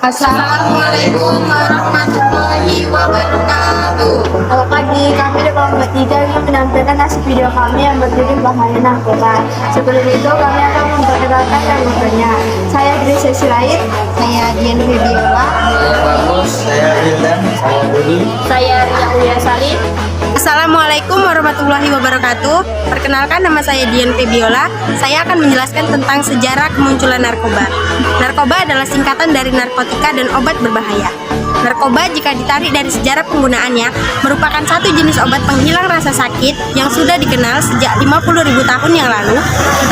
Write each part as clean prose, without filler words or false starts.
Assalamualaikum warahmatullahi wabarakatuh. Selamat pagi, kami di kelompok 3 ingin menampilkan hasil video kami yang berjudul Bahaya Narkoba. Sebelum itu, kami akan memperkenalkan anggotanya. Saya Grace Sirait, Saya Dian Febiola. Saya Bagus, saya Wildan, saya Budi. saya Ria Uya Salim. Assalamualaikum warahmatullahi wabarakatuh. Perkenalkan, nama saya Dian Febiola. Saya akan menjelaskan tentang sejarah kemunculan narkoba. Narkoba adalah singkatan dari narkotika dan obat berbahaya. Narkoba jika ditarik dari sejarah penggunaannya merupakan satu jenis obat penghilang rasa sakit yang sudah dikenal sejak 50.000 tahun yang lalu,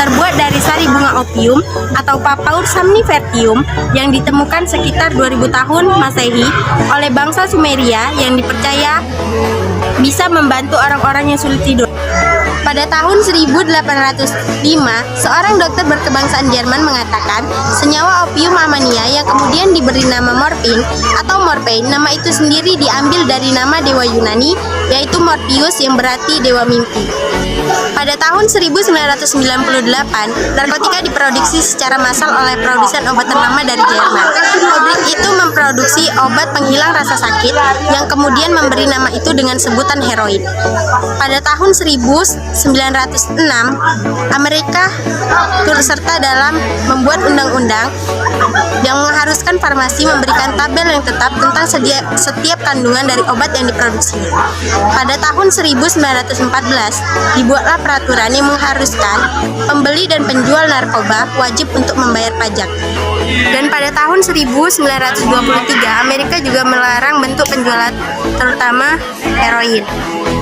terbuat dari sari bunga opium atau Papaur somniferum yang ditemukan sekitar 2000 tahun Masehi oleh bangsa Sumeria yang dipercaya bisa membantu orang-orang yang sulit tidur. Pada tahun 1805, seorang dokter berkebangsaan Jerman mengatakan senyawa opium amania yang kemudian diberi nama morfin atau morphine. Nama itu sendiri diambil dari nama dewa Yunani, yaitu Morpheus yang berarti dewa mimpi. Pada tahun 1998, narkotika diproduksi secara massal oleh produsen obat ternama dari Jerman. Pabrik itu memproduksi obat penghilang rasa sakit yang kemudian memberi nama itu dengan sebutan heroin. Pada tahun 1906, Amerika turut serta dalam membuat undang-undang yang mengharuskan farmasi memberikan tabel yang tetap tentang setiap kandungan dari obat yang diproduksinya. Pada tahun 1914, dibuatlah peraturan yang mengharuskan pembeli dan penjual narkoba wajib untuk membayar pajak. Dan pada tahun 1923, Amerika juga melarang bentuk penjualan terutama heroin.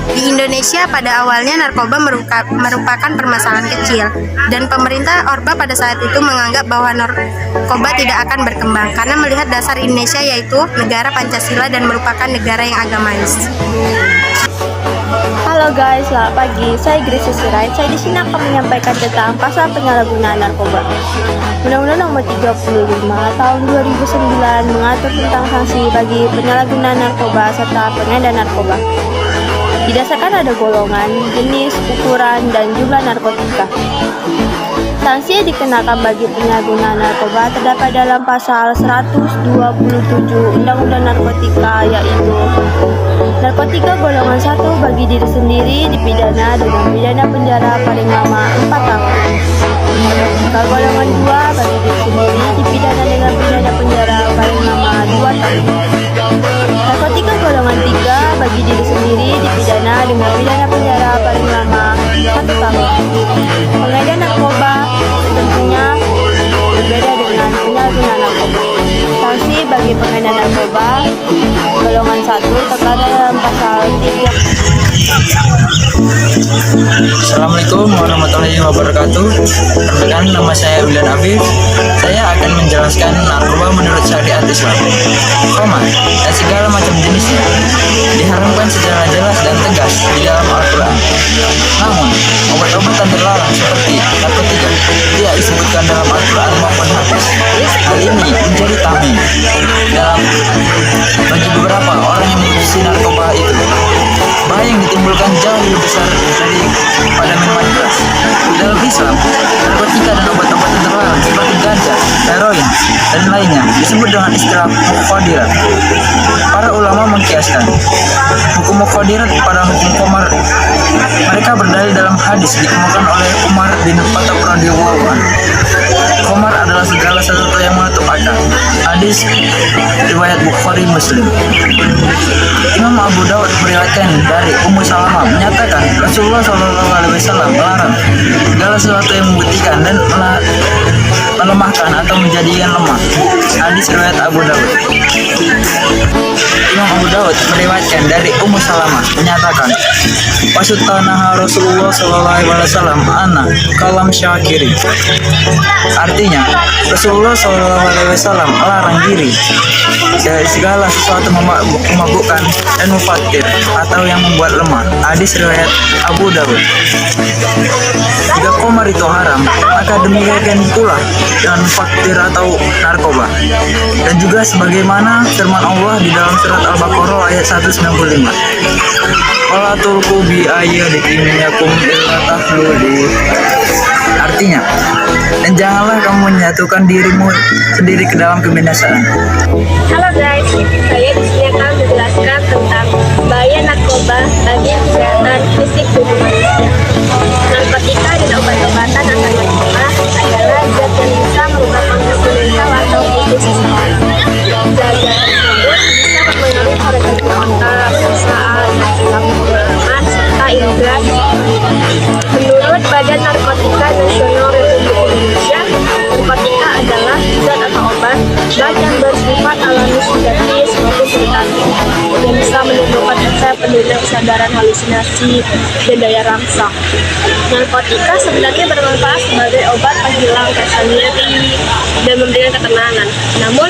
Di Indonesia pada awalnya narkoba merupakan permasalahan kecil, dan pemerintah Orba pada saat itu menganggap bahwa narkoba tidak akan berkembang karena melihat dasar Indonesia yaitu negara Pancasila dan merupakan negara yang agamais. Halo guys, selamat pagi. Saya Grace Sirait. Saya di sini akan menyampaikan tentang pasal penyalahgunaan narkoba. Undang-Undang Nomor 35 Tahun 2009 mengatur tentang sanksi bagi penyalahgunaan narkoba serta pengedar narkoba. Didasarkan ada golongan, jenis, ukuran, dan jumlah narkotika. Sanksi yang dikenakan bagi penyalahgunaan narkoba terdapat dalam pasal 127 Undang-Undang Narkotika, yaitu narkotika golongan 1 bagi diri sendiri dipidana dengan pidana penjara paling lama 4 tahun. Narkotika golongan 2 bagi diri sendiri dipidana dengan pidana penjara paling lama 2 tahun. Narkotika golongan 3 bagi diri sendiri dipidana dengan pidana penjara paling lama 1 tahun. Pengedar narkoba tentunya berbeda dengan penyalahgunaan narkoba. Sanksi bagi pengedar narkoba golongan 1 terkait dalam pasal 3. Assalamualaikum warahmatullahi wabarakatuh. Perkenalkan, nama saya Wildan Afif. Saya akan menjelaskan narkoba menurut syariat Islam. Khamar dan segala macam jenisnya diharamkan secara jelas dan tegas di dalam Al-Quran. Namun, obat-obatan terlarang seperti narkotika tidak disebutkan dalam Al-Quran maupun hadis. Hal ini menjadi tabu bagi beberapa orang yang mengonsumsi narkoba itu. Bahaya yang ditimbulkan jauh lebih besar daripada minuman keras. Di dalam Islam, narkotika dan obat-obatan terlarang seperti ganja, heroin, dan lainnya disebut dengan istilah mukhadirat. Para ulama mengkiaskan hukum mukhadirat pada hukum khamar. Mereka berdalil dalam hadis dikemukakan oleh Umar bin Khattab radhiyallahu anhu. Khamar adalah segala sesuatu yang menutup akal. Hadis riwayat Bukhari Muslim. Imam Abu Dawud meriwayatkan dari Ummu Salamah menyatakan Rasulullah SAW melarang segala sesuatu yang membuktikan dan melemahkan atau menjadikan lemah. Hadis riwayat Abu Dawud. Imam Abu Dawud meriwayatkan dari Ummu Salamah menyatakan Wasutanaha Rasulullah SAW ana kalam syakiri. Artinya Rasulullah SAW melarang diri dari segala sesuatu memabukkan dan mufatir atau yang membuat lemah. Hadis riwayat Abu Dawud. Jika khamar itu haram, maka demikian pula dengan mufatir atau narkoba. Dan juga sebagaimana firman Allah di dalam surat Al-Baqarah ayat 195. Wala tulqu bi ayyadikum yakum illa tahludi. artinya. Dan janganlah kamu menyatukan dirimu sendiri ke dalam kebinasaan. Halo guys, saya di sini akan menjelaskan tentang bahaya narkoba bagi kesehatan fisik tubuh manusia. Narkotika dan obat-obatan atau narkoba adalah zat yang bisa merubah kondisi mental atau fisik seseorang. Zat-zat tersebut bisa mempengaruhi organ otak, perasaan, perilaku pengalaman, serta indera. Menurut Badan Narkotika Nasional Republik Indonesia, narkotika adalah zat atau obat baik yang bersifat alami sintetis maupun sintetik yang bisa menimbulkan efek penurunan kesadaran, halusinasi, dan daya rangsang. Narkotika sebenarnya bermanfaat sebagai obat penghilang rasa nyeri dan memberikan ketenangan. Namun,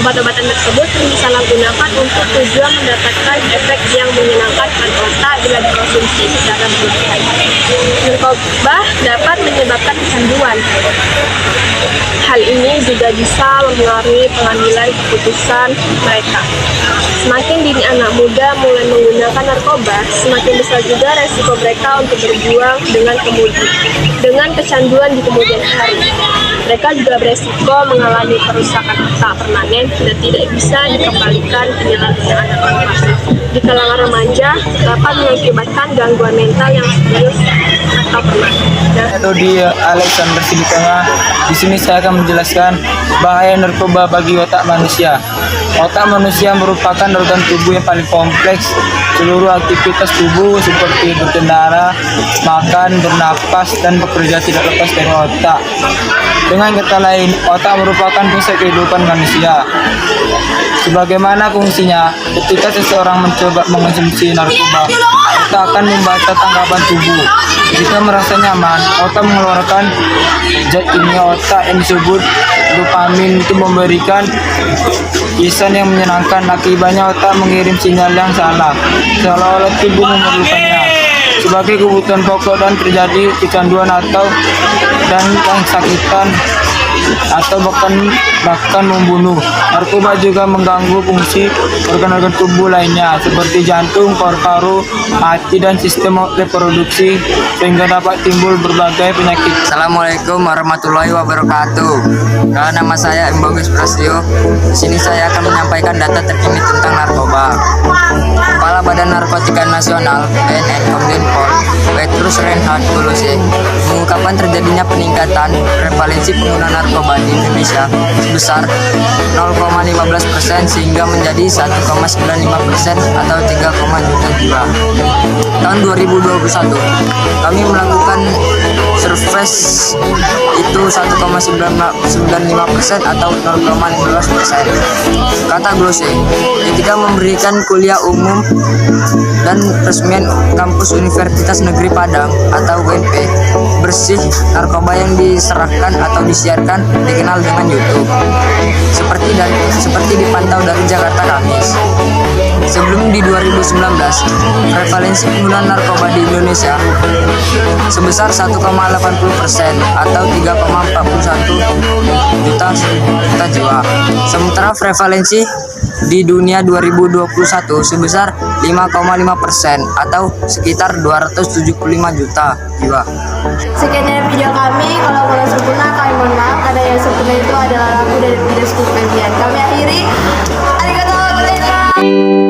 obat-obatan tersebut sering disalahgunakan untuk tujuan mendapatkan efek yang menyenangkan pada otak bila dikonsumsi secara berlebihan. Narkoba dapat menyebabkan kecanduan. Hal ini juga bisa mempengaruhi pengambilan keputusan mereka. Semakin dini anak muda mulai menggunakan narkoba, semakin besar juga resiko mereka untuk berjuang dengan kecanduan di kemudian hari. Mereka juga beresiko mengalami kerusakan otak permanen dan tidak bisa dikembalikan penyalahgunaan narkoba. Di kalangan remaja dapat mengakibatkan gangguan mental yang serius atau permanen. Atau di Alexander Sidikanga. Di sini saya akan menjelaskan bahaya narkoba bagi otak manusia. Otak manusia merupakan organ tubuh yang paling kompleks. Seluruh aktivitas tubuh seperti berkendara, makan, bernapas, dan bekerja tidak lepas dari otak. Dengan kata lain, otak merupakan pusat kehidupan manusia. Sebagaimana fungsinya, ketika seseorang mencoba mengonsumsi narkoba, otak akan membaca tangkapan tubuh. Jika merasa nyaman, otak mengeluarkan zat kimia otak yang disebut dopamin itu memberikan kesan yang menyenangkan. Akibatnya otak mengirim sinyal yang salah, seolah-olah tubuh memerlukannya sebagai kebutuhan pokok dan terjadi kecanduan atau kesakitan atau bahkan membunuh. Narkoba juga mengganggu fungsi organ-organ tubuh lainnya seperti jantung, paru-paru, hati, dan sistem reproduksi sehingga dapat timbul berbagai penyakit. Assalamualaikum warahmatullahi wabarakatuh. Nama saya Imbagus Prasetyo. Di sini saya akan menyampaikan data terkini tentang narkoba. Kepala Badan Narkotika Nasional (BNN) Kominfo, Petrus Reinhard Buluse, mengungkapkan terjadinya peningkatan prevalensi pengguna narkoba di Indonesia sebesar 0,15% sehingga menjadi 1,95% atau 3,1 juta jiwa. Tahun 2021, kami melakukan survei itu 1,95% atau 0,15%. Kata Glose, ketika memberikan kuliah umum dan resmian kampus Universitas Negeri Padang atau UNP, bersih narkoba yang diserahkan atau disiarkan dikenal dengan YouTube. Seperti dipantau dari Jakarta Kamis. Sebelum di 2019, prevalensi penggunaan narkoba di Indonesia sebesar 1,80% atau 3,41 juta jiwa. Sementara prevalensi di dunia 2021 sebesar 5,5% atau sekitar 275 juta jiwa. Sekian dari video kami. Kalau kurang sempurna kami mohon maaf, karena yang sempurna itu adalah lagu dari video School Pendian. Kami akhiri. Arigatou gozaimasu.